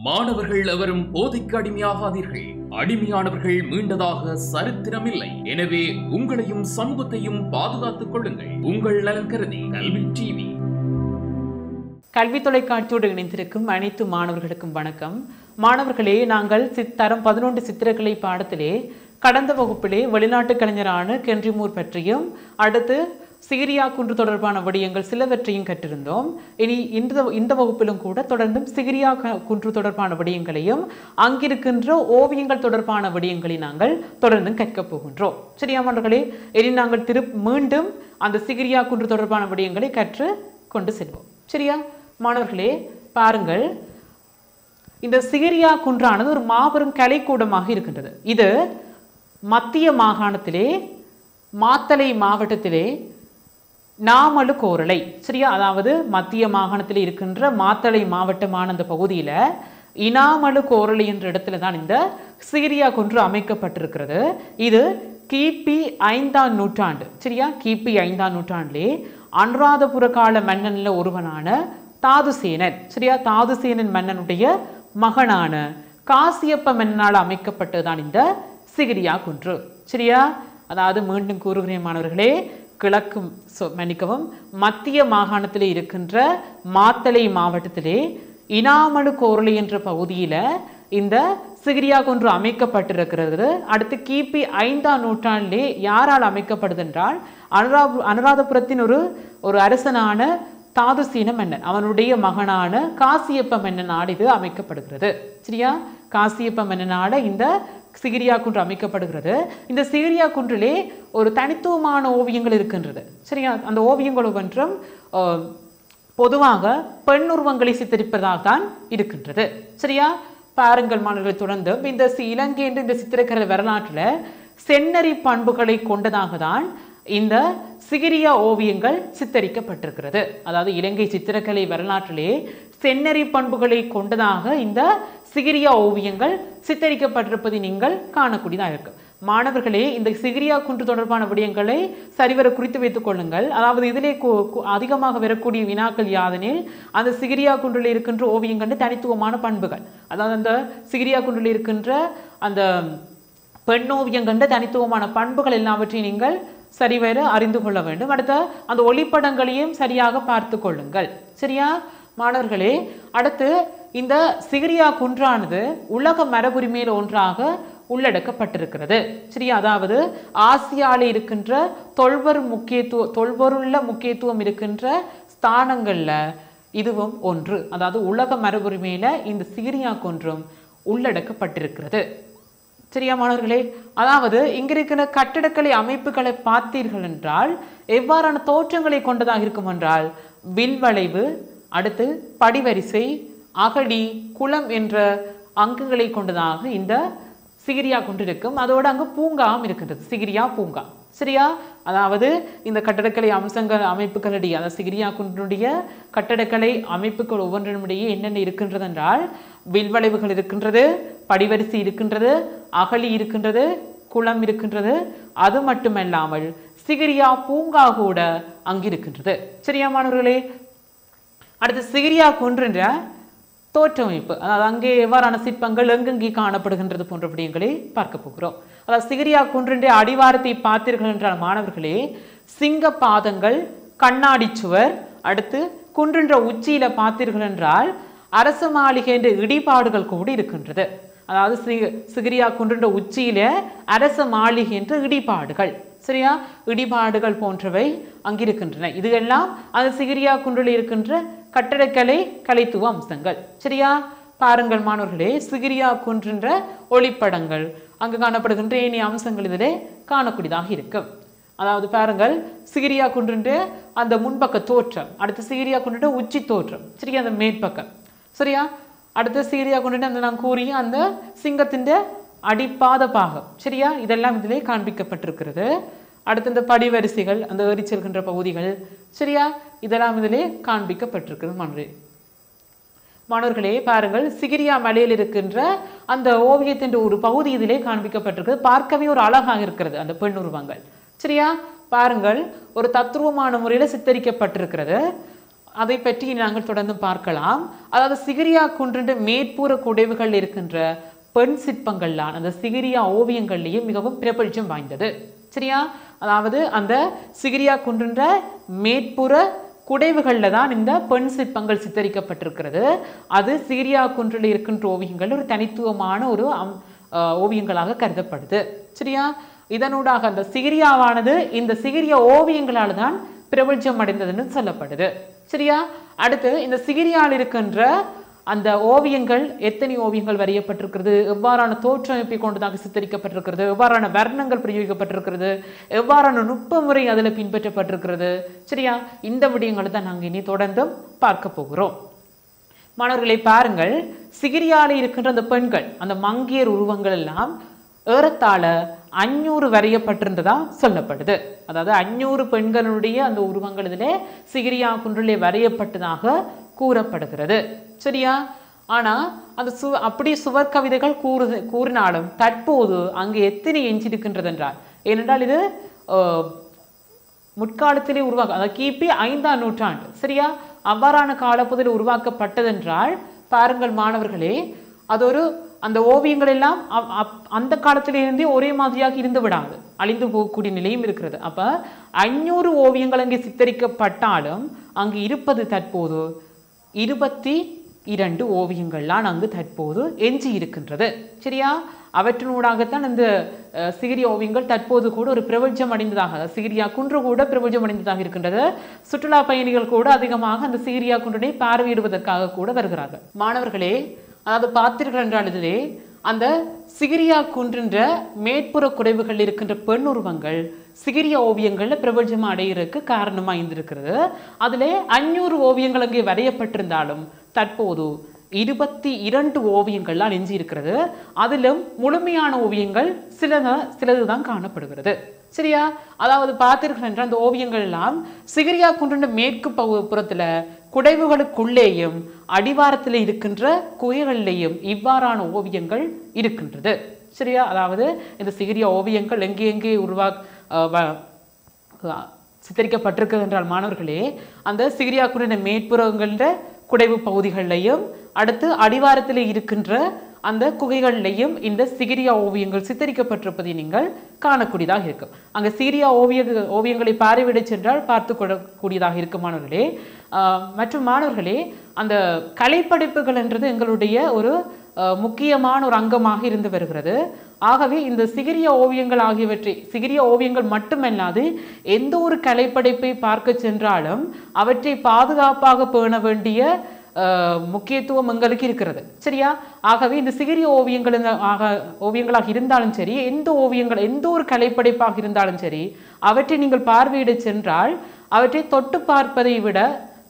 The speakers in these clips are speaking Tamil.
மாணவர்கள் எவரும் போதைக்கு அடிமையாகாதீர்கள். அடிமையானவர்கள் மீண்டதாக சரித்திரமில்லை. எனவே உங்களையும் சமூகத்தையும் பாதுகாத்துக் கொள்ளுங்கள். உங்கள் நலன் கருதி கல்வி டிவி. கல்வி தொலைக்காட்சியோடு இணைந்திருக்கும் அனைத்து மாணவர்களுக்கும் வணக்கம். மாணவர்களே, நாங்கள் தரம் 11 சித்திரக்கலை பாடத்திலே கடந்த வகுப்பிலே வெளிநாட்டு கலைஞரான கென்றி மூர் பற்றியும் அடுத்து சிகிரியா குன்று தொடர்பான விடயங்கள் சிலவற்றையும் கற்றிருந்தோம். இனி இந்த வகுப்பிலும் கூட தொடர்ந்தும் சிகிரியா குன்று தொடர்பான விடயங்களையும் அங்கிருக்கின்ற ஓவியங்கள் தொடர்பான விடயங்களை நாங்கள் தொடர்ந்தும் கற்கப் போகின்றோம். சரியா மாணவர்களே? இனி நாங்கள் மீண்டும் அந்த சிகிரியா குன்று தொடர்பான விடயங்களை கற்று கொண்டு செல்வோம். சரியா மாணவர்களே? பாருங்கள், இந்த சிகிரியா குன்றானது ஒரு மாபெரும் கலைக்கூடமாக இருக்கின்றது. இது மத்திய மாகாணத்திலே மாத்தளை மாவட்டத்திலே நாமலு கோரளை, சரியா, அதாவது மத்திய மாகாணத்தில் இருக்கின்ற மாத்தளை மாவட்டமான அந்த பகுதியில் இனாமலு கோரளை என்ற இடத்துல தான் இந்த சிகிரியா குன்று அமைக்கப்பட்டிருக்கிறது. இது கிபி 5ஆம் நூற்றாண்டு, சரியா, கிபி 5ஆம் நூற்றாண்டிலே அனுராதபுர கால மன்னனில் ஒருவனான தாதுசேனன், சரியா, தாதுசேனன் மன்னனுடைய மகனான காசியப்ப மன்னனால் அமைக்கப்பட்டதுதான் இந்த சிகிரியா குன்று. சரியா, அதாவது மீண்டும் கூறுகிறேன் மாணவர்களே, கிழக்கு மன்னிக்கவும் மத்திய மாகாணத்திலே இருக்கின்ற மாத்தளை மாவட்டத்திலே இனாமலு கோரளை என்ற பகுதியில் இந்த சிகிரியா குன்று அமைக்கப்பட்டிருக்கிறது. அடுத்து கிபி 5ஆம் நூற்றாண்டிலே யாரால் அமைக்கப்படுது என்றால் அனுராதபுரத்தின் ஒரு அரசனான தாதுசீன மன்னன், அவனுடைய மகனான காசியப்ப மன்னனால் இது அமைக்கப்படுகிறது. சரியா, காசியப்ப மன்னனால இந்த சிகிரியா குன்று அமைக்கப்படுகிறது. இந்த சிகிரியா குன்றிலே ஒரு தனித்துவமான ஓவியங்கள் இருக்கின்றது. சரியா, அந்த ஓவியங்கள் ஒவ்வொன்றும் பொதுவாக பெண் உருவங்களை சித்தரிப்பதாக தான் இருக்கின்றது. சரியா, பாருங்கள் மாணவர்களை, தொடர்ந்து இந்த இலங்கை என்ற இந்த சித்திரக்கலை வரலாற்றில் செந்நெறி பண்புகளை கொண்டதாக தான் இந்த சிகிரியா ஓவியங்கள் சித்தரிக்கப்பட்டிருக்கிறது. அதாவது இலங்கை சித்திரக்கலை வரலாற்றிலே செந்நெறி பண்புகளை கொண்டதாக இந்த சிகிரியா ஓவியங்கள் சித்தரிக்கப்பட்டிருப்பதை நீங்கள் காணக்கூடியதாக இருக்கு. மாணவர்களே, இந்த சிகிரியா குன்று தொடர்பான விடயங்களை சரிவர குறித்து வைத்துக் கொள்ளுங்கள். அதாவது இதிலே அதிகமாக வரக்கூடிய வினாக்கள் யாதெனில் அந்த சிகிரியா குன்றில் இருக்கின்ற ஓவியங்கள் தனித்துவமான பண்புகள், அதாவது அந்த சிகிரியா குன்றில் இருக்கின்ற அந்த பெண் ஓவியங்கண்ட தனித்துவமான பண்புகள் எல்லாவற்றையும் நீங்கள் சரிவர அறிந்து கொள்ள வேண்டும். அடுத்த அந்த ஒளிப்படங்களையும் சரியாக பார்த்து கொள்ளுங்கள். சரியா மாணவர்களே? அடுத்து இந்த சிகிரியா குன்றானது உலக மரபுரிமையில் ஒன்றாக உள்ளடக்கப்பட்டிருக்கிறது. சரியா, அதாவது ஆசியாவில் இருக்கின்ற தொல்பொருள்ள முக்கியத்துவம் இருக்கின்ற ஸ்தானங்கள்ல இதுவும் ஒன்று. அதாவது உலக மரபுரிமையில இந்த சிகிரியா குன்றும் உள்ளடக்கப்பட்டிருக்கிறது. சரியா மாணவர்களே? அதாவது இங்கிருக்கிற கட்டிடக்கலை அமைப்புகளை பார்த்தீர்கள் என்றால் எவ்வாறான தோற்றங்களை கொண்டதாக இருக்கும் என்றால் வில்வளைவு, அடுத்து படிவரிசை, அகழி, குளம் என்ற அங்குகளை கொண்டதாக இந்த சிகிரியா குன்று இருக்கும். அதோடு அங்கு பூங்காவும் இருக்கின்றது, சிகிரியா பூங்கா. சரியா, அதாவது இந்த கட்டடக்கலை அமைப்புகளிடையே, அதாவது சிகிரியா குன்றுடைய கட்டடக்கலை அமைப்புகள் ஒவ்வொன்றினுடைய என்னென்ன இருக்கின்றது என்றால் வில்வளைவுகள் இருக்கின்றது, படிவரிசை இருக்கின்றது, அகழி இருக்கின்றது, குளம் இருக்கின்றது. அது மட்டுமல்லாமல் சிகிரியா பூங்கா கூட அங்கிருக்கின்றது. சரியா மாணவர்களே? அடுத்து சிகிரியா குன்றுன்ற தோற்றமைப்பு, அதாவது அங்கே எவ்வாறான சிற்பங்கள் எங்கெங்கே காணப்படுகின்றது போன்ற விடயங்களை பார்க்க போகிறோம். அதாவது சிகிரியா குன்றின் அடிவாரத்தை பார்த்தீர்கள் என்றால் மாணவர்களே, சிங்க பாதங்கள், கண்ணாடி சுவர், அடுத்து குன்றின்ற உச்சியில பார்த்தீர்கள் என்றால் அரச மாளிகை என்ற இடிபாடுகள் கூட இருக்கின்றது. அதாவது சிகிரியா குன்றின்ற உச்சியில அரச மாளிகை என்ற இடிபாடுகள், சரியா, இடிபாடுகள் போன்றவை அங்கிருக்கின்றன. இது எல்லாம் அந்த சிகிரியா குன்றில் இருக்கின்ற கட்டடக்கலை கலைத்துவ அம்சங்கள். சரியா, பாருங்கள் மாணவர்களே, சிகிரியா குன்றின்ற ஒளிப்படங்கள் அங்கு காணப்படுகின்ற ஏனைய அம்சங்கள் இதிலே காணக்கூடியதாக இருக்கும். அதாவது பாருங்கள், சிகிரியா குன்றின்ற அந்த முன்பக்க தோற்றம், அடுத்து சிகிரியா குன்றின்ற உச்சி தோற்றம், சரியா, அந்த மேற்பக்கம். சரியா, அடுத்து சிகிரியா குன்றின்ற அந்த நான் கூறிய அந்த சிங்கத்தின் அடிப்பாத பாகம், சரியா, இதெல்லாம் இதிலே காண்பிக்கப்பட்டிருக்கிறது. அடுத்து இந்த படிவரிசைகள், அந்த ஏறி செல்கின்ற பகுதிகள், சரியா, இதெல்லாம் இதிலே காண்பிக்கப்பட்டிருக்கிறது. மாணவர்களே பாருங்கள், சிகிரியா மலையில் இருக்கின்ற அந்த ஓவியத்தின் ஒரு பகுதி இதிலே காண்பிக்கப்பட்டிருக்கிறது. பார்க்கவே ஒரு அழகாக இருக்கிறது அந்த பெண் உருவங்கள். சரியா, பாருங்கள், ஒரு தத்துவமான முறையில் சித்தரிக்கப்பட்டிருக்கிறது. அதை பற்றி நாங்கள் தொடர்ந்து பார்க்கலாம். அதாவது சிகிரியா குன்றின் மேற்பூர குடைவுகள் இருக்கின்ற பெண் சிற்பங்கள்லாம் அந்த சிகிரியா ஓவியங்கள்லேயே மிகவும் பிரபல்யம் வாய்ந்தது. சரியா? அதாவது அந்த சிகிரியா குன்றின் மேற்புற குடைவுகளில் தான் இந்த பெண் சிற்பங்கள் சித்தரிக்கப்பட்டிருக்கிறது. அது சிகிரியா குன்றில் இருக்கின்ற ஓவியங்கள் ஒரு தனித்துவமான ஒரு ஓவியங்களாக கருதப்படுது. சரியா? இதனூடாக அந்த சிகிரியாவானது இந்த சிகிரியா ஓவியங்களால் தான் பிரபல்யம் அடைந்ததுன்னு சொல்லப்படுது. சரியா? அடுத்து இந்த சிகிரியாவில் இருக்கின்ற அந்த ஓவியங்கள் எத்தனை ஓவியங்கள் வரையப்பட்டிருக்கிறது, எவ்வாறான தோற்றமைப்பை கொண்டதாக சித்தரிக்கப்பட்டிருக்கிறது, எவ்வாறான வர்ணங்கள் பிரயோகிக்கப்பட்டிருக்கிறது, எவ்வாறான நுட்ப முறை அதில் பின்பற்றப்பட்டிருக்கிறது. சரியா? இந்த விடயங்களை தான் நாங்கள் இனி தொடர்ந்தும் பார்க்க போகிறோம். மாணவர்களை பாருங்கள், சிகிரியாவில் இருக்கின்ற அந்த பெண்கள் அந்த மங்கையர் உருவங்கள் எல்லாம் ஏறத்தாழ 500 வரையப்பட்டிருந்ததா சொல்லப்படுது. அதாவது 500 பெண்களுடைய அந்த உருவங்கள் இதிலே சிகிரியா குன்றிலே வரையப்பட்டதாக கூறப்படுகிறது. சரியா? ஆனா அந்த அப்படி சுவர் கவிதைகள் கூறினாலும் தற்போது அங்கு எத்தனை எஞ்சிருக்கின்றது என்றால், ஏனென்றால் இது முற்காலத்திலே அதாவது கிபி 5ஆம் நூற்றாண்டு. சரியா? அவ்வாறான காலப்பகுதியில் உருவாக்கப்பட்டதென்றால் பாருங்கள் மாணவர்களே, அது ஒரு அந்த ஓவியங்கள் எல்லாம் அந்த காலத்திலிருந்தே ஒரே மாதிரியாக இருந்து விடாது, அழிந்து போகக்கூடிய நிலையும் இருக்கிறது. அப்ப 500 ஓவியங்கள் அங்கே சித்தரிக்கப்பட்டாலும் அங்கு இருப்பது தற்போது 22 ஓவியங்கள்லாம் அங்கு தற்போது எஞ்சி இருக்கின்றது. சரியா? அவற்றினூடாகத்தான் இந்த சிகிரியா ஓவியங்கள் தற்போது கூட ஒரு பிரபல்யம் அடைந்ததாக, சிகிரியா குன்று கூட பிரபல்யம் அடைந்ததாக இருக்கின்றது. சுற்றுலா பயணிகள் கூட அதிகமாக அந்த சிகிரியா குன்றினை பார்வையிடுவதற்காக கூட வருகிறார்கள். மாணவர்களே, அதாவது பார்த்தீர்கள் என்றால் இதிலே அந்த சிகிரியா குன்றின்ற மேற்புற குடைவுகள் இருக்கின்ற பெண் உருவங்கள் சிகிரியா ஓவியங்கள்ல பிரபல்யம் அடைகிறதுக்கு காரணமாக இருந்திருக்கிறது. அதிலே 500 ஓவியங்கள் அங்கே வரையப்பட்டிருந்தாலும் தற்போது 22 ஓவியங்கள்லாம் எஞ்சி இருக்கிறது. அதிலும் முழுமையான ஓவியங்கள் சிலதுதான் காணப்படுகிறது. சரியா? அதாவது பார்த்தீர்கள் என்ற அந்த ஓவியங்கள் எல்லாம் சிகிரியா குன்றின் மேற்கு புறத்துல குடைவுகளுக்குள்ளேயும் அடிவாரத்தில் இருக்கின்ற குகைகளிலேயும் இவ்வாறான ஓவியங்கள் இருக்கின்றது. சரியா? அதாவது இந்த சிகிரியா ஓவியங்கள் எங்கே சித்தரிக்கப்பட்டிருக்கிறது என்றால் மாணவர்களே, அந்த சிகிரியா குன்றின் மேற்புறங்கள குடைவு பகுதிகளிலையும் அடுத்து அடிவாரத்தில் இருக்கின்ற அந்த குகைகளிலையும் இந்த சிகிரியா ஓவியங்கள் சித்தரிக்கப்பட்டிருப்பதை நீங்கள் காணக்கூடியதாக இருக்கும். அங்கே சிகிரியா ஓவியங்களை பார்வையிட சென்றால் பார்த்து கொள்ளக்கூடியதாக இருக்கும் மாணவர்களே. மற்றும் மாணவர்களே, அந்த கலைப்படைப்புகள் என்றது எங்களுடைய ஒரு முக்கியமான ஒரு அங்கமாக இருந்து வருகிறது. ஆகவே இந்த சிகிரியா ஓவியங்கள் ஆகியவற்றை, சிகிரியா ஓவியங்கள் மட்டுமல்லாது எந்த ஒரு கலைப்படைப்பை பார்க்க சென்றாலும் அவற்றை பாதுகாப்பாக பேண வேண்டிய முக்கியத்துவம் எங்களுக்கு இருக்கிறது. சரியா? ஆகவே இந்த சிகிரியா ஓவியங்களாக இருந்தாலும் சரி, எந்த ஒரு கலைப்படைப்பாக இருந்தாலும் சரி, அவற்றை நீங்கள் பார்வையிட சென்றால் அவற்றை தொட்டு பார்ப்பதை விட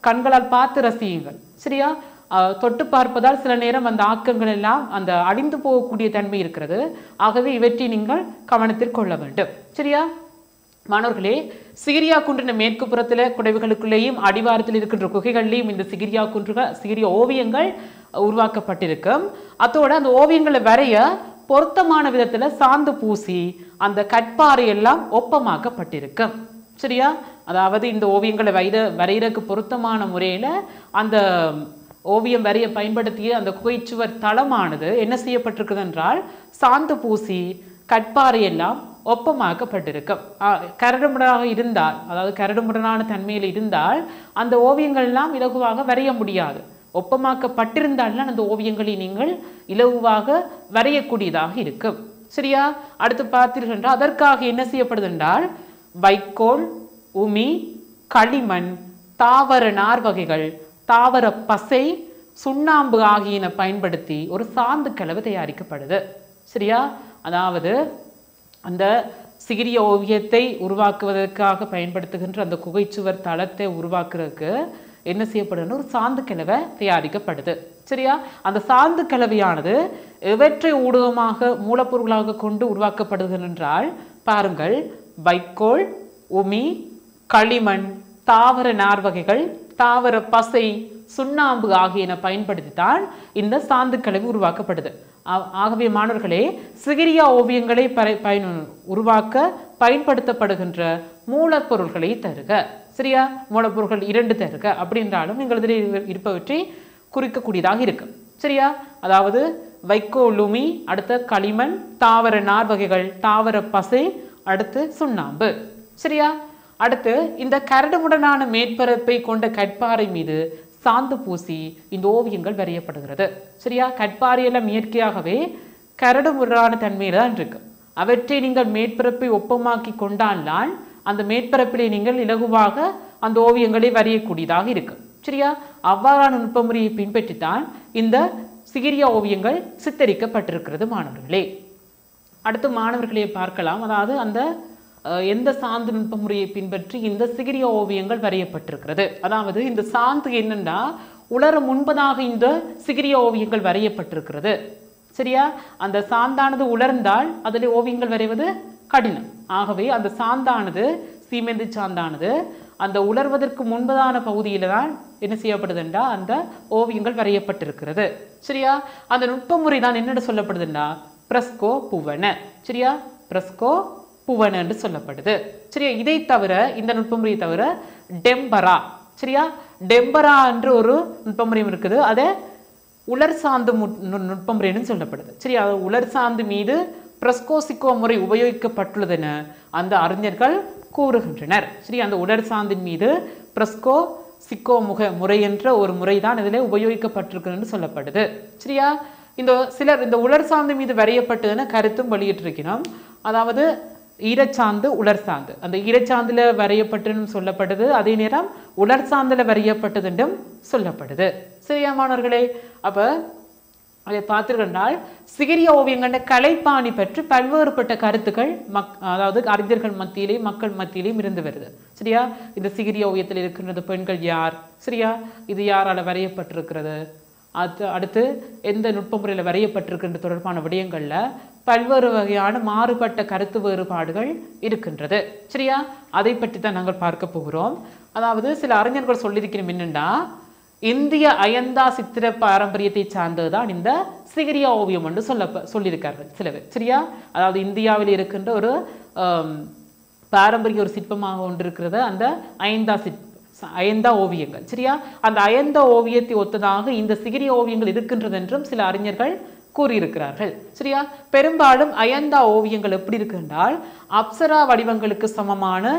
கண்களால் பார்த்து ரசியுங்கள். சரியா? தொட்டு பார்ப்பதால் சில நேரம் அந்த ஆக்கங்கள் எல்லாம் அந்த அழிந்து போகக்கூடிய தன்மை இருக்கிறது. ஆகவே இவற்றை நீங்கள் கவனத்தில் கொள்ள வேண்டும். சரியா மாணவர்களே, சிகிரியா குன்றின் மேற்கு புறத்தில் குடைவுகளுக்குள்ளேயும் அடிவாரத்தில் இருக்கின்ற குகைகளிலேயும் இந்த சிகிரியா ஓவியங்கள் உருவாக்கப்பட்டிருக்கும். அதோட அந்த ஓவியங்களை வரைய பொருத்தமான விதத்துல சாந்து பூசி அந்த கற்பாறை எல்லாம் ஒப்பமாக்கப்பட்டிருக்கும். சரியா? அதாவது இந்த ஓவியங்களை வரைகிறதுக்கு பொருத்தமான முறையில அந்த ஓவியம் வரைய பயன்படுத்திய அந்த குகைச்சுவர் தளமானது என்ன செய்யப்பட்டிருக்குது என்றால் சாந்து பூசி கற்பாறை எல்லாம் ஒப்பமாக்கப்பட்டிருக்கும். கரடுமுரடாக இருந்தால், அதாவது கரடுமுரடான தன்மையில் இருந்தால் அந்த ஓவியங்கள் எல்லாம் இலகுவாக வரைய முடியாது. ஒப்பமாக்கப்பட்டிருந்தால்தான் அந்த ஓவியங்களை நீங்கள் இலகுவாக வரையக்கூடியதாக இருக்கும். சரியா? அடுத்து பார்த்தீர்கள் என்றால் அதற்காக என்ன செய்யப்படுது என்றால் வைக்கோல், உமி, களிமண், தாவர நார் வகைகள், தாவர பசை, சுண்ணாம்பு ஆகியன பயன்படுத்தி ஒரு சாந்து கலவை தயாரிக்கப்படுது. சரியா? அதாவது அந்த சிகிரியா ஓவியத்தை உருவாக்குவதற்காக பயன்படுத்துகின்ற அந்த குகைச்சுவர் தளத்தை உருவாக்குறதுக்கு என்ன செய்யப்படுதுன்னு ஒரு சாந்து கலவை தயாரிக்கப்படுது. சரியா? அந்த சாந்து கலவையானது எவற்றை ஊடகமாக மூலப்பொருளாக கொண்டு உருவாக்கப்படுகிறது என்றால் பாருங்கள், வைக்கோல், உமி, களிமண், தாவர நார் வகைகள், தாவர பசை, சுண்ணாம்பு ஆகியன பயன்படுத்தித்தான் இந்த சாந்து கலவை உருவாக்கப்படுது. ஆகவே மாணவர்களே, சிகிரியா ஓவியங்களை உருவாக்க பயன்படுத்தப்படுகின்ற மூலப்பொருள்களை தருக. சரியா, மூலப்பொருட்கள் 2 தருக அப்படின்றாலும் நீங்கள் இதில் இருப்பவற்றை குறிக்கக்கூடியதாக இருக்கும். சரியா, அதாவது வைக்கோலுமி, அடுத்த களிமண், தாவர நார் வகைகள், தாவர பசை, அடுத்து சுண்ணாம்பு. சரியா, அடுத்து இந்த கரடுமுரடான மேற்பரப்பை கொண்ட கற்பாறை மீது சாந்து பூசி இந்த ஓவியங்கள் வரையப்படுகிறது. சரியா, கற்பாறையெல்லாம் இயற்கையாகவே கரடுமுரடான தன்மையில தான் இருக்கு. அவற்றை நீங்கள் மேற்பரப்பை ஒப்பமாக்கி கொண்டால் அந்த மேற்பரப்பிலே நீங்கள் இலகுவாக அந்த ஓவியங்களை வரையக்கூடியதாக இருக்கும். சரியா, அவ்வாறான நுட்பமுறையை பின்பற்றித்தான் இந்த சிகிரியா ஓவியங்கள் சித்தரிக்கப்பட்டிருக்கிறது மாணவர்களே. அடுத்து மாணவர்களே பார்க்கலாம், அதாவது அந்த எந்த சாந்து நுட்பமுறையை பின்பற்றி இந்த சிகிரியா ஓவியங்கள் வரையப்பட்டிருக்கிறது. அதாவது இந்த சாந்து என்னன்னா உலர முன்பதாக இந்த சிகிரியா ஓவியங்கள் வரையப்பட்டிருக்கிறது. சரியா, அந்த சாந்தானது உலர்ந்தால் அதில் ஓவியங்கள் வரைவது கடினம். ஆகவே அந்த சாந்தானது, சீமெந்து சாந்தானது அந்த உலர்வதற்கு முன்பதான பகுதியில தான் என்ன செய்யப்படுதுண்டா அந்த ஓவியங்கள் வரையப்பட்டிருக்கிறது. சரியா, அந்த நுட்பமுறை தான் என்னென்னு சொல்லப்படுதுண்டா பிரஸ்கோ புவன. சரியா, பிரஸ்கோ புவன என்று சொல்லப்படுது. சரியா, இதை தவிர இந்த நுட்பமுறையை தவிர டெம்பரா, சரியா, டெம்பரா என்று ஒரு நுட்பமுறையும் இருக்குது. அதை உலர் சாந்து நுட்பமுறைன்னு சொல்லப்படுது. சரி, அது உலர் சாந்து மீது பிரஸ்கோசிக்கோ முறை உபயோகிக்கப்பட்டுள்ளதென அந்த அறிஞர்கள் கூறுகின்றனர். சரி, அந்த உலர் சாந்தின் மீது பிரஸ்கோ சிக்கோ முறை என்ற ஒரு முறை தான் இதில் உபயோகிக்கப்பட்டிருக்குன்னு சொல்லப்படுது. சரியா, இந்த சிலர் இந்த உலர் சாந்து மீது வரையப்பட்டதுன்னு கருத்தும் வெளியிட்டிருக்கணும். அதாவது ஈரச்சாந்து, உலர் சாந்து, அந்த ஈரச்சாந்துல வரையப்பட்டுன்னு சொல்லப்படுது. அதே நேரம் உலர் சாந்துல வரையப்பட்டதுன்றும் சொல்லப்படுது. சரியா மாணவர்களே, அப்ப அதை பார்த்துக்கிட்டால் சிகிரியா ஓவியங்கள கலைப்பாணி பற்றி பல்வேறுபட்ட கருத்துக்கள் அதாவது அறிஞர்கள் மத்தியிலேயும் மக்கள் மத்தியிலேயும் இருந்து வருது. சரியா, இந்த சிகிரியா ஓவியத்தில் இருக்கின்றது பெண்கள் யார், சரியா, இது யாரால வரையப்பட்டிருக்கிறது, அடுத்து எந்த நுட்பமுறையில் வரையப்பட்டிருக்கின்ற தொடர்பான விடயங்கள்ல பல்வேறு வகையான மாறுபட்ட கருத்து வேறுபாடுகள் இருக்கின்றது. சரியா, அதை பற்றி தான் நாங்கள் பார்க்க போகிறோம். அதாவது சில அறிஞர்கள் சொல்லியிருக்கிறோம் என்னென்னா, இந்திய அயந்தா சித்திர பாரம்பரியத்தை சார்ந்ததுதான் இந்த சிகிரியா ஓவியம் என்று சொல்லியிருக்கார்கள் சில பேர். சரியா, அதாவது இந்தியாவில் இருக்கின்ற ஒரு பாரம்பரிய ஒரு சிற்பமாக ஒன்று இருக்கிறது அந்த அயந்தா ஓவியங்கள். சரியா, அந்த அயந்தா ஓவியத்தை ஒத்ததாக இந்த சிகிரியா ஓவியங்கள் இருக்கின்றது என்றும் சில அறிஞர்கள் கூறியிருக்கிறார்கள். சரியா, பெரும்பாலும் அயந்தா ஓவியங்கள் எப்படி இருக்குன்றால் அப்சரா வடிவங்களுக்கு சமமான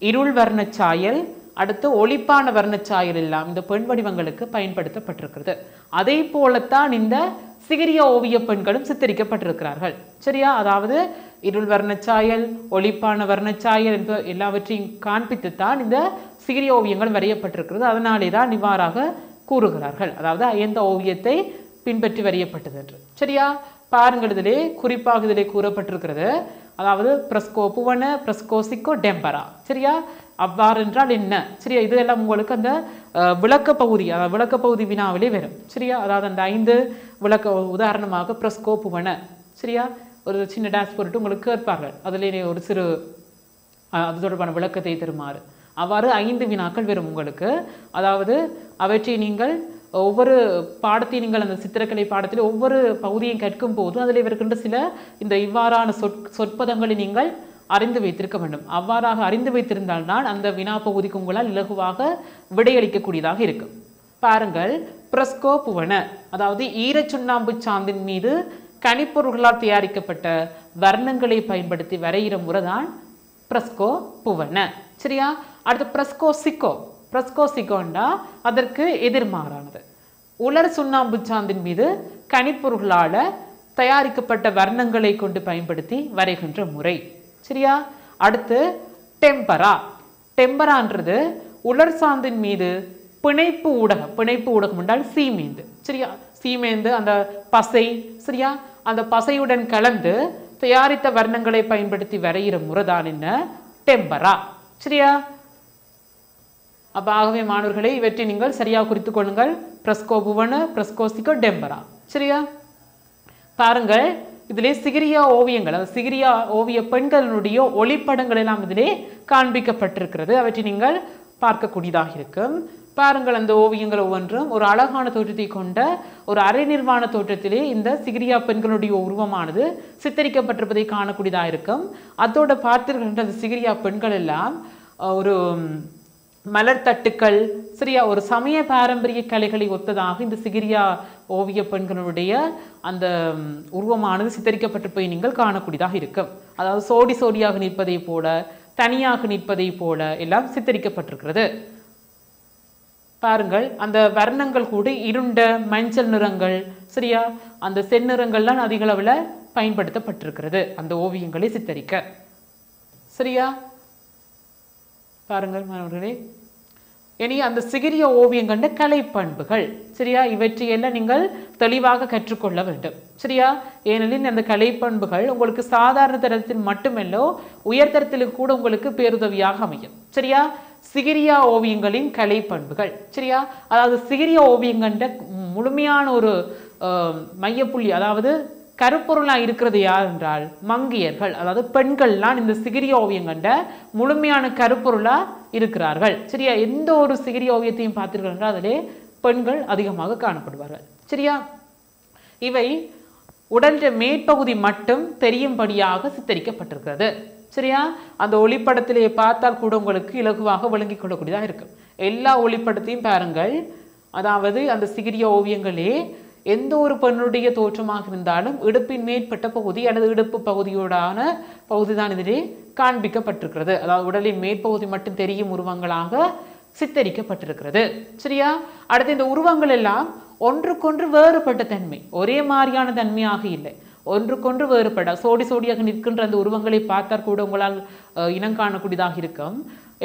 இருள் வர்ண சாயல், அடுத்து ஒளிப்பான வர்ணச்சாயல் எல்லாம் இந்த பெண் வடிவங்களுக்கு பயன்படுத்தப்பட்டிருக்கிறது. அதே போலத்தான் இந்த சிகிரியா ஓவிய பெண்களும் சித்தரிக்கப்பட்டிருக்கிறார்கள். சரியா, அதாவது இருள் வர்ணச்சாயல், ஒளிப்பான வர்ணச்சாயல் என்ற எல்லாவற்றையும் காண்பித்துத்தான் இந்த சிகிரியா ஓவியங்கள் வரையப்பட்டிருக்கிறது. அதனாலே தான் இவ்வாறாக கூறுகிறார்கள், அதாவது அயந்த ஓவியத்தை பின்பற்றி வரையப்பட்டது என்று. சரியா, பாருங்கள், இதிலே குறிப்பாக இதிலே கூறப்பட்டிருக்கிறது, அதாவது பிரஸ்கோ புவன, பிரஸ்கோ சிக்கோ டெம்பரா. சரியா, அவ்வாறு என்றால் என்ன? சரியா, இதெல்லாம் உங்களுக்கு அந்த விளக்க பகுதி, அதாவது விளக்க பகுதி வினாவிலே வரும். சரியா, அதாவது அந்த 5 விளக்க உதாரணமாக பிரஸ்கோ புவன. சரியா, ஒரு சின்ன டேஷ் போட்டு உங்களுக்கு கேட்பார்கள், அதிலே ஒரு சிறு அது தொடர்பான விளக்கத்தை தருமாறு. அவ்வாறு 5 வினாக்கள் வரும் உங்களுக்கு. அதாவது அவற்றை நீங்கள் ஒவ்வொரு பாடத்தையும் நீங்கள் அந்த சித்திரக்கலை பாடத்தில் ஒவ்வொரு பகுதியையும் கற்கும் போது அதில் இருக்கின்ற சில இந்த இவ்வாறான சொற்பதங்களை நீங்கள் அறிந்து வைத்திருக்க வேண்டும். அவ்வாறாக அறிந்து வைத்திருந்தால்தான் அந்த வினா பகுதிக்கு உங்களால் இலகுவாக விடையளிக்கக்கூடியதாக இருக்கும். பாருங்கள், பிரஸ்கோ புவன, அதாவது ஈரச்சுண்ணாம்பு சாந்தின் மீது கனிப்பொருள்களால் தயாரிக்கப்பட்ட வர்ணங்களை பயன்படுத்தி வரைகிற முறை தான் பிரஸ்கோ புவன. சரியா, அடுத்து பிரஸ்கோ சிக்கோ. பிரஸ்கோ சிக்கோண்டா அதற்கு எதிர்மாறானது. உலர் சுண்ணாம்பு சாந்தின் மீது கனிப்பொருள்களால் தயாரிக்கப்பட்ட வர்ணங்களை கொண்டு பயன்படுத்தி வரைகின்ற முறை. சரியா, அடுத்து டெம்பரா. டெம்பரான்றது உலர் சாந்தின் மீது பிணைப்பு ஊடகம் என்றால் சீமேந்து. சரியா, சீமேந்து அந்த பசை, சரியா, அந்த பசையுடன் கலந்து தயாரித்த வர்ணங்களை பயன்படுத்தி வரைகிற முறைதான் என்ன டெம்பரா. சரியா, அப்ப ஆகவே மாணவர்களை இவற்றை நீங்கள் சரியாக குறித்துக் கொள்ளுங்கள். பிரஸ்கோ புவன, பிரஸ்கோ சிக்கோ, டெம்பரா. சரியா, பாருங்கள், இதிலே சிகிரியா ஓவியங்கள், அந்த சிகிரியா ஓவிய பெண்களுடைய ஒளிப்படங்கள் எல்லாம் இதிலே காண்பிக்கப்பட்டிருக்கிறது. அவற்றை நீங்கள் பார்க்கக்கூடியதாக இருக்கும். பாருங்கள், அந்த ஓவியங்கள் ஒவ்வொன்றும் ஒரு அழகான தோற்றத்தை கொண்ட ஒரு அரை நிர்வாண தோற்றத்திலே இந்த சிகிரியா பெண்களுடைய உருவமானது சித்தரிக்கப்பட்டிருப்பதை காணக்கூடியதாக இருக்கும். அதோட பார்த்தீர்கள் அந்த சிகிரியா பெண்கள் எல்லாம் ஒரு மலர் தட்டுக்கள், சரியா, ஒரு சமய பாரம்பரிய கலைகளை ஒத்ததாக இந்த சிகிரியா ஓவிய பெண்களுடைய அந்த உருவமானது சித்தரிக்கப்பட்டிருப்பதை நீங்கள் காணக்கூடியதாக இருக்கும். அதாவது சோடி சோடியாக நிற்பதை போல, தனியாக நிற்பதை போல எல்லாம் சித்தரிக்கப்பட்டிருக்கிறது. பாருங்கள், அந்த வர்ணங்கள் கூட இருண்ட மஞ்சள் நிறங்கள், சரியா, அந்த செந்நிறங்கள்லாம் அதிக அளவில் பயன்படுத்தப்பட்டிருக்கிறது அந்த ஓவியங்களை சித்தரிக்க. சரியா, பாருங்கள் மாணவர்களே. இனி அந்த சிகிரிய ஓவியங்கண்ட கலை பண்புகள், சரியா, இவற்றையெல்லாம் நீங்கள் தெளிவாக கற்றுக்கொள்ள வேண்டும். சரியா, ஏனெனில் அந்த கலை பண்புகள் உங்களுக்கு சாதாரண தரத்தில் மட்டுமல்ல, உயர்தரத்திலும் கூட உங்களுக்கு பேருதவியாக அமையும். சரியா, சிகிரியா ஓவியங்களின் கலை பண்புகள். சரியா, அதாவது சிகிரியா ஓவியங்கண்ட முழுமையான ஒரு மையப்புள்ளி, அதாவது கருப்பொருளா இருக்கிறது யார் என்றால் மங்கையர்கள், அதாவது பெண்கள்லாம் இந்த சிகிரிய ஓவியம் கண்ட முழுமையான கருப்பொருளா இருக்கிறார்கள். சரியா, எந்த ஒரு சிகிரிய ஓவியத்தையும் பார்த்தீர்கள் என்றால் அதிலே பெண்கள் அதிகமாக காணப்படுவார்கள். சரியா, இவை உடல் மேற்பகுதி மட்டும் தெரியும்படியாக சித்தரிக்கப்பட்டிருக்கிறது. சரியா, அந்த ஒளிப்படத்திலே பார்த்தால் கூட உங்களுக்கு இலகுவாக விளங்கிக் கொள்ளக்கூடியதாக இருக்கும். எல்லா ஒளிப்படத்தையும் பாருங்கள், அதாவது அந்த சிகிரிய ஓவியங்களே எந்த ஒரு பெண்ணுடைய தோற்றமாக இருந்தாலும் இடுப்பின் மேற்பட்ட பகுதி அல்லது இடுப்பு பகுதியோடான பகுதி தான் இதிலே காண்பிக்கப்பட்டிருக்கிறது. அதாவது உடலின் மேற்பகுதி மட்டும் தெரியும் உருவங்களாக சித்தரிக்கப்பட்டிருக்கிறது. சரியா, அடுத்து இந்த உருவங்கள் எல்லாம் ஒன்றுக்கொன்று வேறுபட்ட தன்மை, ஒரே மாதிரியான தன்மையாக இல்லை, ஒன்றுக்கொன்று வேறுபட சோடி சோடியாக நிற்கின்ற அந்த உருவங்களை பார்த்தால் கூட உங்களால் இனம் காணக்கூடியதாக இருக்கும்.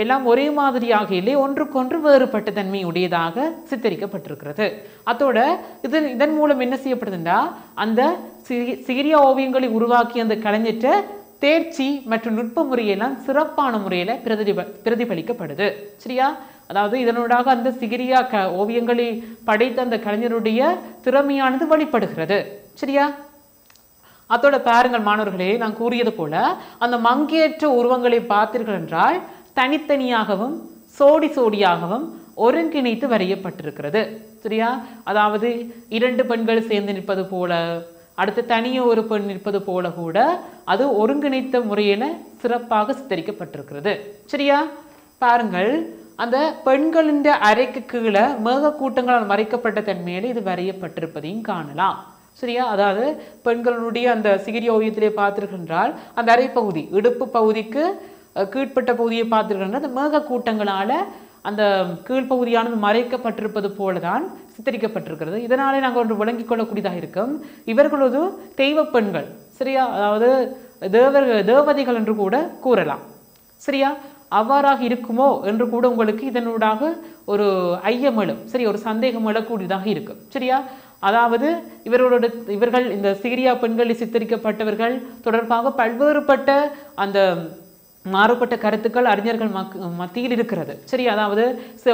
எல்லாம் ஒரே மாதிரியாக இல்லை, ஒன்றுக்கொன்று வேறுபட்ட தன்மை உடையதாக சித்தரிக்கப்பட்டிருக்கிறது. அதோட இதன் மூலம் என்ன செய்யப்படுதுன்னா அந்த சிகிரியா ஓவியங்களை உருவாக்கி அந்த கலைஞற்ற தேர்ச்சி மற்றும் நுட்ப முறையெல்லாம் சிறப்பான முறையில் பிரதிபலிக்கப்படுது. சரியா, அதாவது இதனூடாக அந்த சிகிரியா ஓவியங்களை படைத்த அந்த கலைஞருடைய திறமையானது வெளிப்படுகிறது. சரியா, அதோட பாருங்கள் மாணவர்களே, நான் கூறியது போல அந்த மங்கேற்ற உருவங்களை பார்த்தீர்கள் என்றால் தனித்தனியாகவும் சோடி சோடியாகவும் ஒருங்கிணைத்து வரையப்பட்டிருக்கிறது. சரியா, அதாவது இரண்டு பெண்கள் சேர்ந்து நிற்பது போல, அடுத்து தனியே ஒரு பெண் நிற்பது போல கூட அது ஒருங்கிணைத்த முறையில் சிறப்பாக சித்தரிக்கப்பட்டிருக்கிறது. சரியா, பாருங்கள், அந்த பெண்களின் அறைக்கு கீழே மேகக்கூட்டங்களால் மறைக்கப்பட்ட தன்மையில இது வரையப்பட்டிருப்பதையும் காணலாம். சரியா, அதாவது பெண்களுடைய அந்த சிகிரி ஓவியத்திலே பார்த்திருக்கின்றால் அந்த அரைப்பகுதி இடுப்பு பகுதிக்கு கீழ்ப்பட்ட பகுதியை பார்த்திருக்கின்ற அந்த மேகக்கூட்டங்களால அந்த கீழ்ப்பகுதியானது மறைக்கப்பட்டிருப்பது போலதான் சித்தரிக்கப்பட்டிருக்கிறது. இதனாலே நாங்கள் ஒன்று விளங்கிக் கொள்ளக்கூடியதாக இருக்கும், இவர்களது தெய்வ பெண்கள். சரியா, அதாவது தேவதைகள் என்று கூட கூறலாம். சரியா, அவ்வாறாக இருக்குமோ என்று கூட உங்களுக்கு இதனூடாக ஒரு ஐயம் எழும், சரி, ஒரு சந்தேகம் எழக்கூடியதாக இருக்கும். சரியா, அதாவது இவர்கள் இந்த சிகிரியா பெண்களில் சித்தரிக்கப்பட்டவர்கள் தொடர்பாக பல்வேறுபட்ட அந்த மாறுபட்ட கருத்துக்கள் அறிஞர்கள் மத்தியில் இருக்கிறது. சரி, அதாவது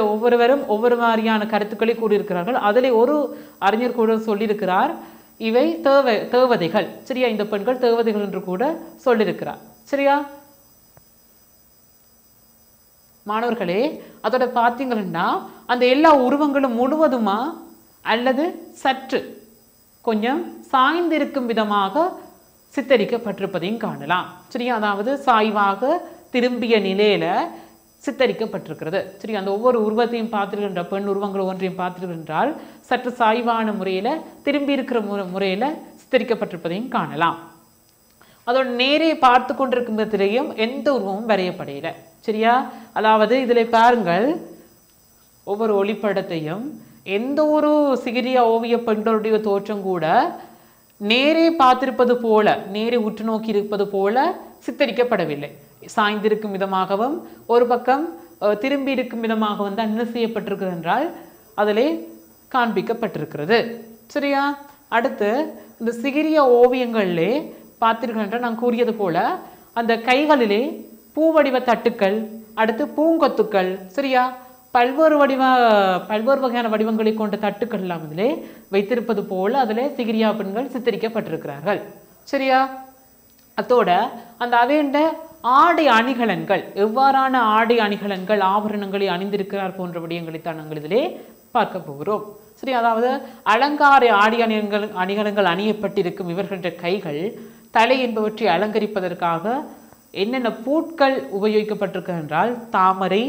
ஒவ்வொருவரும் ஒவ்வொரு மாதிரியான கருத்துக்களை கூறியிருக்கிறார்கள். அதில் ஒரு அறிஞர் கூட சொல்லியிருக்கிறார், இவை தேவதைகள். சரியா, இந்த பெண்கள் தேவதைகள் என்று கூட சொல்லியிருக்கிறார். சரியா மாணவர்களே, அதோட பார்த்தீங்கன்னா அந்த எல்லா உருவங்களும் முழுவதுமா அல்லது சற்று கொஞ்சம் சாய்ந்திருக்கும் விதமாக சித்தரிக்கப்பட்டிருப்பதையும் காணலாம். சரியா, அதாவது சாய்வாக திரும்பிய நிலையில சித்தரிக்கப்பட்டிருக்கிறது. சரி, அந்த ஒவ்வொரு உருவத்தையும் பார்த்திருக்கின்ற பெண் உருவங்கள் ஒன்றையும் பார்த்திருக்கின்றால் சற்று சாய்வான முறையில திரும்பி இருக்கிற முறையில சித்தரிக்கப்பட்டிருப்பதையும் காணலாம். அதோட நேரே பார்த்து கொண்டிருக்கும் விதத்திலேயும் எந்த உருவமும் வரையப்படையில. சரியா, அதாவது இதில் பாருங்கள், ஒவ்வொரு ஒளிப்படத்தையும் எந்த ஒரு சிகிரியா ஓவிய பெண்களுடைய தோற்றம் கூட நேரே பார்த்திருப்பது போல, நேரே உற்று நோக்கி இருப்பது போல சித்தரிக்கப்படவில்லை. சாய்ந்திருக்கும் விதமாகவும் ஒரு பக்கம் திரும்பி இருக்கும் விதமாகவும் தான் என்ன செய்யப்பட்டிருக்கிறது என்றால் அதிலே காண்பிக்கப்பட்டிருக்கிறது. சரியா, அடுத்து இந்த சிகிரியா ஓவியங்களிலே பார்த்தீர்கள் என்றால் நான் கூறியது போல அந்த கைகளிலே பூவடிவ தட்டுக்கள், அடுத்து பூங்கொத்துக்கள், சரியா, பல்வேறு வகையான வடிவங்களை கொண்ட தட்டுக்கள் எல்லாம் அதிலே வைத்திருப்பது போல அதிலே சிகிரியா பெண்கள் சித்தரிக்கப்பட்டிருக்கிறார்கள். சரியா, அதோட அந்த அவைண்ட ஆடை அணிகலன்கள், எவ்வாறான ஆடை அணிகலன்கள் ஆபரணங்களை அணிந்திருக்கிறார் போன்ற விடயங்களைத்தான் நாங்கள் இதிலே பார்க்க போகிறோம். சரி, அதாவது அலங்கார ஆடை அணிகலன்கள் அணியப்பட்டிருக்கும் இவர்களுடைய கைகள் தலை என்பவற்றை அலங்கரிப்பதற்காக என்னென்ன பூட்கள் உபயோகிக்கப்பட்டிருக்கு என்றால் தாமரை,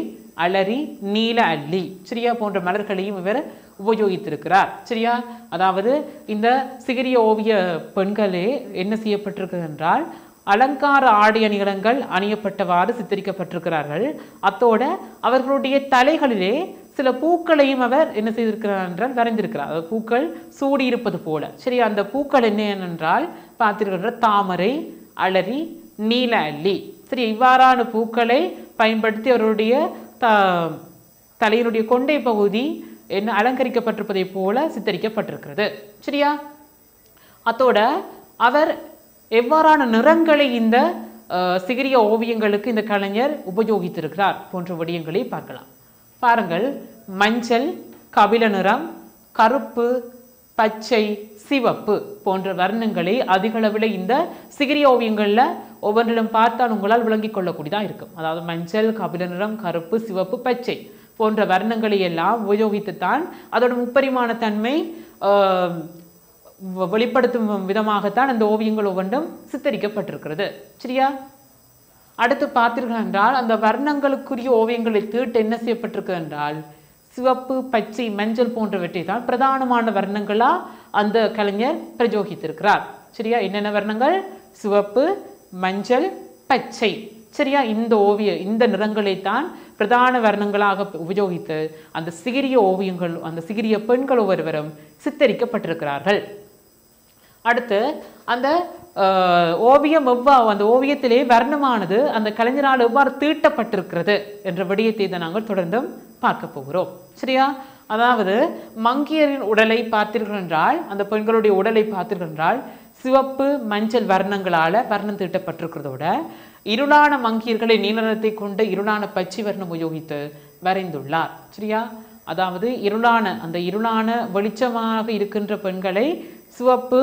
அலரி, நீல அல்லி சரியா போன்ற மலர்களையும் இவர் உபயோகித்திருக்கிறார் சரியா. அதாவது இந்த சிகிரிய ஓவிய பெண்களே என்ன செய்யப்பட்டிருக்கு என்றால் அலங்கார ஆடை அணிகலன்கள் அணியப்பட்டவாறு சித்தரிக்கப்பட்டிருக்கிறார்கள். அத்தோட அவர்களுடைய தலைகளிலே சில பூக்களையும் அவர் என்ன செய்திருக்கிறார் என்றால் வரைந்திருக்கிறார். அதாவது பூக்கள் சூடி இருப்பது போல சரி. அந்த பூக்கள் என்ன என்றால் பார்த்திருக்கின்ற தாமரை, அலரி, நீல அல்லி சரி. இவ்வாறான பூக்களை பயன்படுத்தி அவருடைய தலையினுடைய கொண்டை பகுதி என்ன அலங்கரிக்கப்பட்டிருப்பதை போல சித்தரிக்கப்பட்டிருக்கிறது சரியா. அத்தோட அவர் எவ்வாறான நிறங்களை இந்த சிகிரிய ஓவியங்களுக்கு இந்த கலைஞர் உபயோகித்திருக்கிறார் போன்ற விடயங்களை பார்க்கலாம். பாருங்கள், மஞ்சள், கபில நிறம், கருப்பு, பச்சை, சிவப்பு போன்ற வர்ணங்களை அதிகளவில் இந்த சிகிரிய ஓவியங்களில் ஒவ்வொன்றிலும் பார்த்தால் உங்களால் விளங்கிக் கொள்ளக்கூடியதாக இருக்கும். அதாவது மஞ்சள், கபில நிறம், கருப்பு, சிவப்பு, பச்சை போன்ற வர்ணங்களை எல்லாம் உபயோகித்துத்தான் அதோட முப்பரிமாண தன்மை வெளிப்படுத்தும் விதமாகத்தான் அந்த ஓவியங்கள் ஒவ்வொன்றும் சித்தரிக்கப்பட்டிருக்கிறது சரியா. அடுத்து பார்த்தீர்கள் என்றால் அந்த வர்ணங்களுக்குரிய ஓவியங்களை தீட்டு என்ன செய்யப்பட்டிருக்கு என்றால் சிவப்பு, பச்சை, மஞ்சள் போன்றவற்றை தான் பிரதானமான வர்ணங்களா அந்த கலைஞர் பிரயோகித்திருக்கிறார் சரியா. என்னென்ன வர்ணங்கள்? சிவப்பு, மஞ்சள், பச்சை சரியா. இந்த நிறங்களைத்தான் பிரதான வர்ணங்களாக உபயோகித்து அந்த சிகிரிய ஓவியங்கள், அந்த சிகிரிய பெண்கள் ஒவ்வொருவரும் சித்தரிக்கப்பட்டிருக்கிறார்கள். அடுத்து அந்த ஓவியம் அந்த ஓவியத்திலே வர்ணமானது அந்த கலைஞரால் எவ்வாறு தீட்டப்பட்டிருக்கிறது என்ற விடயத்தை தான் நாங்கள் தொடர்ந்தும் பார்க்க போகிறோம் சரியா. அதாவது மங்கையரின் உடலை பார்த்தீர்கள் என்றால், அந்த பெண்களுடைய உடலை பார்த்தீர்கள் என்றால் சிவப்பு, மஞ்சள் வர்ணங்களால் வர்ணம் தீட்டப்பட்டிருக்கிறதோட இருளான மங்கையர்களை நீல நிறத்தை கொண்ட இருளான பச்சை வர்ணம் உபயோகித்து வரைந்துள்ளார் சரியா. அதாவது இருளான வெளிச்சமாக இருக்கின்ற பெண்களை சிவப்பு,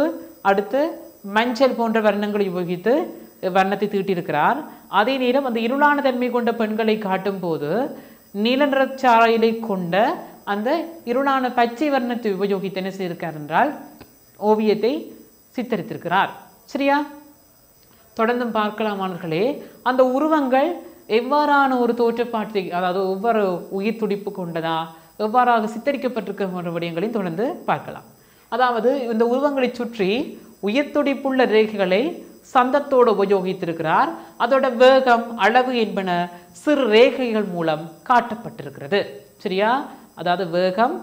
அடுத்து மஞ்சள் போன்ற வர்ணங்களை உபயோகித்து வர்ணத்தை தீட்டியிருக்கிறார். அதே நேரம் அந்த இருளான தன்மை கொண்ட பெண்களை காட்டும் போது நீல நிறச்சாயலை கொண்ட அந்த இருளான பச்சை வர்ணத்தை உபயோகித்து என்ன செய்திருக்கார் என்றால் ஓவியத்தை சித்தரித்திருக்கிறார் சரியா. தொடர்ந்தும் பார்க்கலாமானர்களே, அந்த உருவங்கள் எவ்வாறான ஒரு தோற்றப்பாட்டை, அதாவது ஒவ்வொரு உயிர் துடிப்பு கொண்டதா, எவ்வாறாக சித்தரிக்கப்பட்டிருக்கிற விடயங்களையும் தொடர்ந்து பார்க்கலாம். அதாவது இந்த உருவங்களை சுற்றி உயிர் துடிப்புள்ள ரேகைகளை சந்தத்தோடு உபயோகித்திருக்கிறார். அதோட வேகம், அளவு என்பன சிறு ரேகைகள் மூலம் காட்டப்பட்டிருக்கிறது சரியா. அதாவது வேகம்,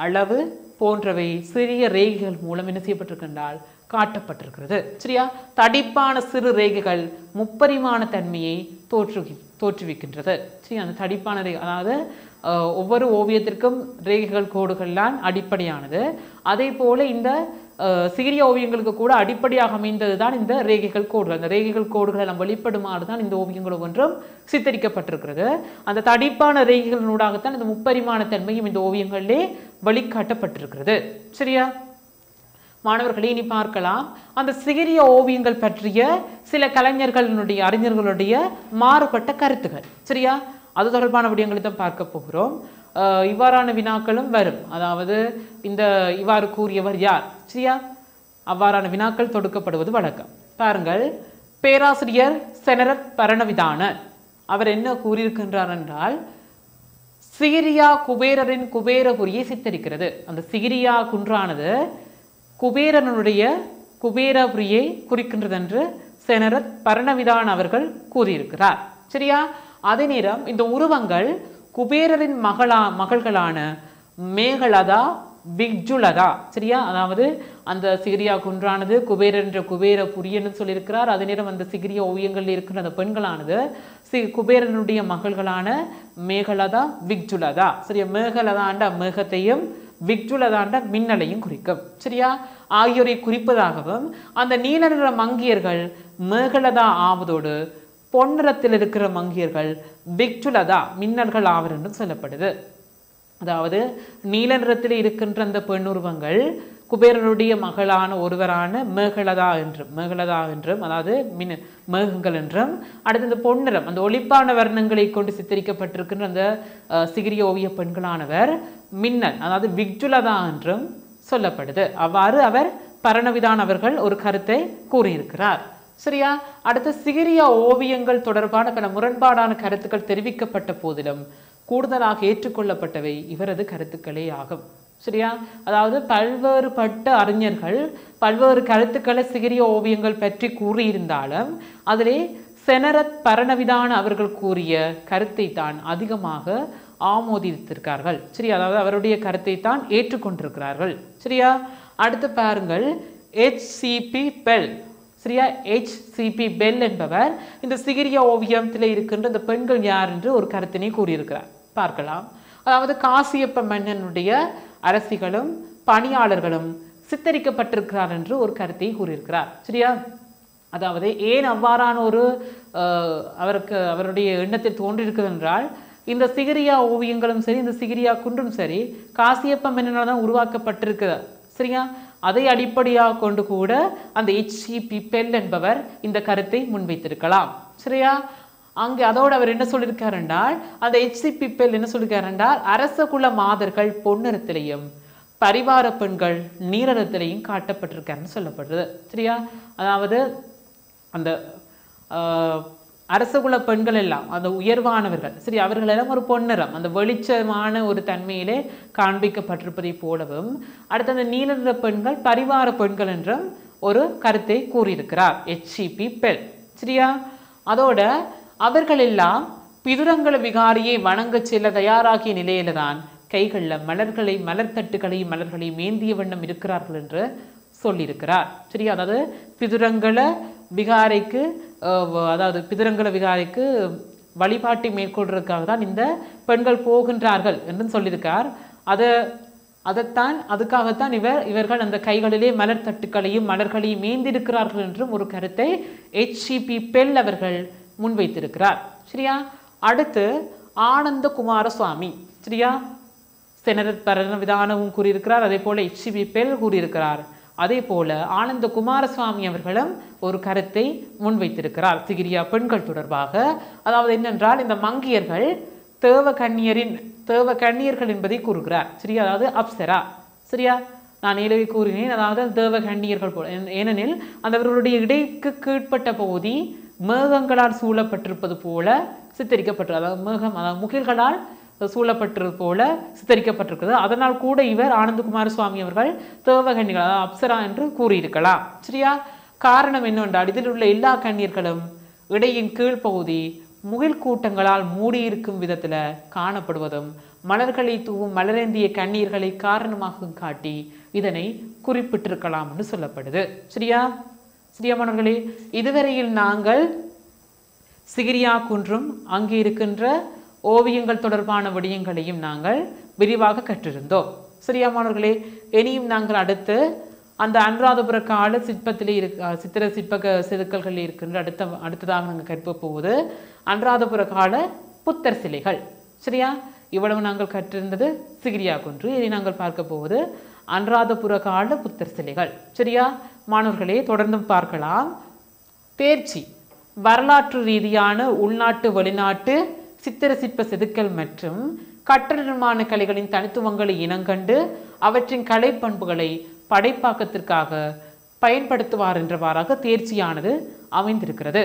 அளவு போன்றவை சிறிய ரேகைகள் மூலம் என்ன செய்யப்பட்டிருக்கின்றால் காட்டப்பட்டிருக்கிறது சரியா. தடிப்பான சிறு ரேகைகள் முப்பரிமாண தன்மையை தோற்றுவிக்கின்றது சரி. அந்த தடிப்பான அதாவது ஒவ்வொரு ஓவியத்திற்கும் ரேகைகள், கோடுகள்லாம் அடிப்படையானது. அதே போல இந்த சிகிரிய ஓவியங்களுக்கு கூட அடிப்படையாக அமைந்தது தான் இந்த ரேகைகள், கோடுகள். அந்த ரேகைகள், கோடுகள் எல்லாம் வெளிப்படுமாறு தான் இந்த ஓவியங்கள் ஒவ்வொன்றும் சித்தரிக்கப்பட்டிருக்கிறது. அந்த தடிப்பான ரேகைகளினூடாகத்தான் இந்த முப்பரிமாண தன்மையும் இந்த ஓவியங்களிலே வழிகாட்டப்பட்டிருக்கிறது சரியா. மாணவர்களை இனி பார்க்கலாம் அந்த சிகிரிய ஓவியங்கள் பற்றிய சில கலைஞர்களுடைய, அறிஞர்களுடைய மாறுபட்ட கருத்துகள் சரியா. அது தொடர்பான விடயங்களை தான் பார்க்க போகிறோம். இவ்வாறான வினாக்களும் வரும். அதாவது இவ்வாறு கூறியவர் யார் சரியா, அவ்வாறான வினாக்கள் தொடுக்கப்படுவது வழக்கம். பாருங்கள், பேராசிரியர் செனரத் பரணவிதான அவர் என்ன கூறியிருக்கின்றார் என்றால் சிகிரியா குபேரரின் குபேரபுரியை சித்தரிக்கிறது. அந்த சிகிரியா குன்றானது குபேரனுடைய குபேரபுரியை குறிக்கின்றது என்று செனரத் பரணவிதான் அவர்கள் கூறியிருக்கிறார் சரியா. அதே நேரம் இந்த உருவங்கள் குபேரரின் மகள்களான மேகலதா, விக்ஜுலதா சரியா. அதாவது அந்த சிகிரியா குன்றானது குபேரர் என்ற குபேரபுரியன்னு சொல்லியிருக்கிறார். அதே நேரம் அந்த சிகிரிய ஓவியங்களில் இருக்கிற அந்த பெண்களானது குபேரனுடைய மகள்களான மேகலதா, விக்ஜுலதா சரியா. மேகலதாண்ட மேகத்தையும் விக்ஜுலதாண்ட மின்னலையும் குறிக்கும் சரியா. ஆகியோரை குறிப்பதாகவும் அந்த நீல நிற மங்கியர்கள் மேகலதா ஆவதோடு பொன்னிறத்தில் இருக்கிற மங்கியர்கள் விக்ஜுலதா மின்னல்கள் ஆவர் என்று சொல்லப்படுது. அதாவது நீல நிறத்தில் இருக்கின்ற அந்த பெண்ணுருவங்கள் குபேரனுடைய மகளான ஒருவரான மேகலதா என்றும் அதாவது மேகங்கள் என்றும், அடுத்து இந்த பொன்னிறம் அந்த ஒளிப்பான வர்ணங்களை கொண்டு சித்தரிக்கப்பட்டிருக்கின்ற அந்த சிகிரிய ஓவிய பெண்களானவர் மின்னல், அதாவது விக்ஜுலதா என்றும் சொல்லப்படுது. அவ்வாறு அவர் பரணவிதான் அவர்கள் ஒரு கருத்தை கூறியிருக்கிறார் சரியா. அடுத்த சிகிரிய ஓவியங்கள் தொடர்பான பல முரண்பாடான கருத்துக்கள் தெரிவிக்கப்பட்ட போதிலும் கூடுதலாக ஏற்றுக்கொள்ளப்பட்டவை இவரது கருத்துக்களே ஆகும். சரியா? அதாவது பல்வேறுபட்ட அறிஞர்கள் பல்வேறு கருத்துக்களை சிகிரிய ஓவியங்கள் பற்றி கூறியிருந்தாலும் அதிலே செனரத் பரணவிதான அவர்கள் கூறிய கருத்தை தான் அதிகமாக ஆமோதித்திருக்கார்கள். சரியா? அதாவது அவருடைய கருத்தை தான் ஏற்றுக்கொண்டிருக்கிறார்கள். சரியா? அடுத்து பாருங்கள், HCP பெல். சரியா? HCP பெல் என்பவர் இந்த சிகிரிய ஓவியத்தில் இருக்கின்ற இந்த பெண்கள் யார் என்று ஒரு கருத்தினை கூறியிருக்கிறார். பார்க்கலாம். அதாவது காசியப்ப மன்னனுடைய அரசிகளும் பணியாளர்களும் சித்தரிக்கப்பட்டிருக்கிறார் என்று ஒரு கருத்தை கூறியிருக்கிறார். சரியா? அதாவது ஏன் அவ்வாறான ஒரு அவருடைய எண்ணத்தில் தோன்றியிருக்கிறது என்றால், இந்த சிகிரியா ஓவியங்களும் சரி இந்த சிகிரியா குன்றும் சரி காசியப்ப மன்னனால் தான் உருவாக்கப்பட்டிருக்குது. சரியா? அதை அடிப்படையாக கொண்டு கூட அந்த HCP பெல் என்பவர் இந்த கருத்தை முன்வைத்திருக்கலாம். சரியா? அங்கே அதோடு அவர் என்ன சொல்லியிருக்கார் என்றால், அந்த HCP பெல் என்ன சொல்லியிருக்கார் என்றால், அரச குல மாதர்கள் பொன்னிறத்திலையும் பரிவார பெண்கள் நீரத்திலையும் காட்டப்பட்டிருக்காருன்னு சொல்லப்படுறது. சரியா? அதாவது அந்த அரசகுல பெண்கள் எல்லாம் அந்த உயர்வானவர்கள், சரி, அவர்கள் எல்லாம் ஒரு பொன்னிறம் அந்த வெளிச்சமான ஒரு தன்மையிலே காண்பிக்கப்பட்டிருப்பதை போலவும், அடுத்து அந்த நீல நிற பெண்கள் பரிவார பெண்கள் என்றும் ஒரு கருத்தை கூறியிருக்கிறார் HCP பெல். சரியா? அதோட அவர்கள் எல்லாம் பிதுரங்கல விகாரியை வணங்க செல்ல தயாராகிய நிலையில தான் கைகளில் மலர்த்தட்டுகளையும் மலர்களையும் மேந்திய வண்ணம் இருக்கிறார்கள் என்று சொல்லியிருக்கிறார். சரியா? அதாவது பிதுரங்கல விகாரைக்கு வழிபாட்டை மேற்கொள்றதுக்காக தான் இந்த பெண்கள் போகின்றார்கள் என்று சொல்லியிருக்கார். அதுக்காகத்தான் இவர்கள் அந்த கைகளிலே மலர் தட்டுக்களையும் மலர்களையும் மேந்திருக்கிறார்கள் என்றும் ஒரு கருத்தை HCP பெல் அவர்கள் முன்வைத்திருக்கிறார். சரியா? அடுத்து ஆனந்த குமார சுவாமி. சரியா? செனரத் பரணவிதானமும் கூறியிருக்கிறார், அதே போல HCP பெல் கூறியிருக்கிறார். அதே போல ஆனந்த குமாரசுவாமி அவர்களும் ஒரு கருத்தை முன்வைத்திருக்கிறார் சிகிரியா பெண்கள் தொடர்பாக. அதாவது என்னென்றால், இந்த மங்கியர்கள் தேவ கண்ணியர்கள் என்பதை கூறுகிறார். சரியா? அதாவது அப்சரா. சரியா? நான் ஏற்கனவே கூறினேன், அதாவது தேவ கண்ணியர்கள் போல. ஏனெனில் அவர்களுடைய இடைக்கு கீழ்ப்பட்ட பகுதி மேகங்களால் சூழப்பட்டிருப்பது போல சித்தரிக்கப்பட்டது. அதாவது மேகம், அதாவது முகில்களால் சூழப்பட்டிருப்பது போல சித்தரிக்கப்பட்டிருக்கிறது. அதனால் கூட இவர் ஆனந்தகுமார சுவாமி அவர்கள் தேவகன்னிகள், அதாவது அப்சரா என்று கூறியிருக்கலாம். சரியா? காரணம் என்னவென்றால், இதில் உள்ள எல்லா கண்ணீர்களும் இடையின் கீழ்ப்பகுதி முகில் கூட்டங்களால் மூடியிருக்கும் விதத்தில் காணப்படுவதும் மலர்களை தூவும் மலரேந்திய கண்ணீர்களை காரணமாக காட்டி இதனை குறிப்பிட்டிருக்கலாம் என்று சொல்லப்படுது. சரியா? மாணவர்களே, இதுவரையில் நாங்கள் சிகிரியா குன்றும் அங்கே இருக்கின்ற ஓவியங்கள் தொடர்பான விடயங்களையும் நாங்கள் விரிவாக கற்றிருந்தோம். சரியா மாணவர்களே? இனியும் நாங்கள் அடுத்து அந்த அனுராதபுர கால சிற்பத்திலே சித்திர சிற்ப செதுக்கல்களில் இருக்கின்ற அடுத்ததாக நாங்கள் கற்க போவது அனுராதபுர கால புத்தர் சிலைகள். சரியா? இவ்வளவு நாங்கள் கற்றிருந்தது சிகிரியா குன்று. இதை நாங்கள் பார்க்க போவது அனுராதபுர கால புத்தர் சிலைகள். சரியா மாணவர்களே? தொடர்ந்தும் பார்க்கலாம். தேர்ச்சி வரலாற்று ரீதியான உள்நாட்டு வெளிநாட்டு சித்திர சிற்ப செதுக்கல் மற்றும் கட்டட நிர்மாண கலைகளின் தனித்துவங்களை இனங்கண்டு அவற்றின் கலை பண்புகளை படைப்பாக்கத்திற்காக பயன்படுத்துவார் என்றவாறாக தேர்ச்சியானது அமைந்திருக்கிறது.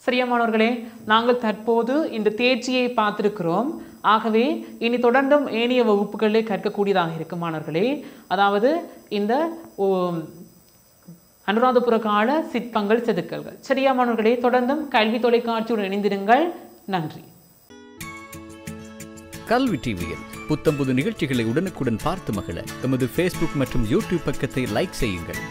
சரியா மாணவர்களே? நாங்கள் தற்போது இந்த தேர்ச்சியை பார்த்திருக்கிறோம். ஆகவே இனி தொடர்ந்தும் ஏனைய வகுப்புகளிலே கற்கக்கூடியதாக இருக்கும் மாணவர்களே. அதாவது இந்த அனுராதபுர கால சிற்பங்கள் செதுக்கல்கள். சரியா மாணவர்களே? தொடர்ந்தும் கல்வி தொலைக்காட்சியுடன் இணைந்திருங்கள். நன்றி. கல்வி டிவியில் புத்தம்புது நிகழ்ச்சிகளை உடனுக்குடன் பார்த்து மகிழ எமது Facebook மற்றும் YouTube பக்கத்தை லைக் செய்யுங்கள்.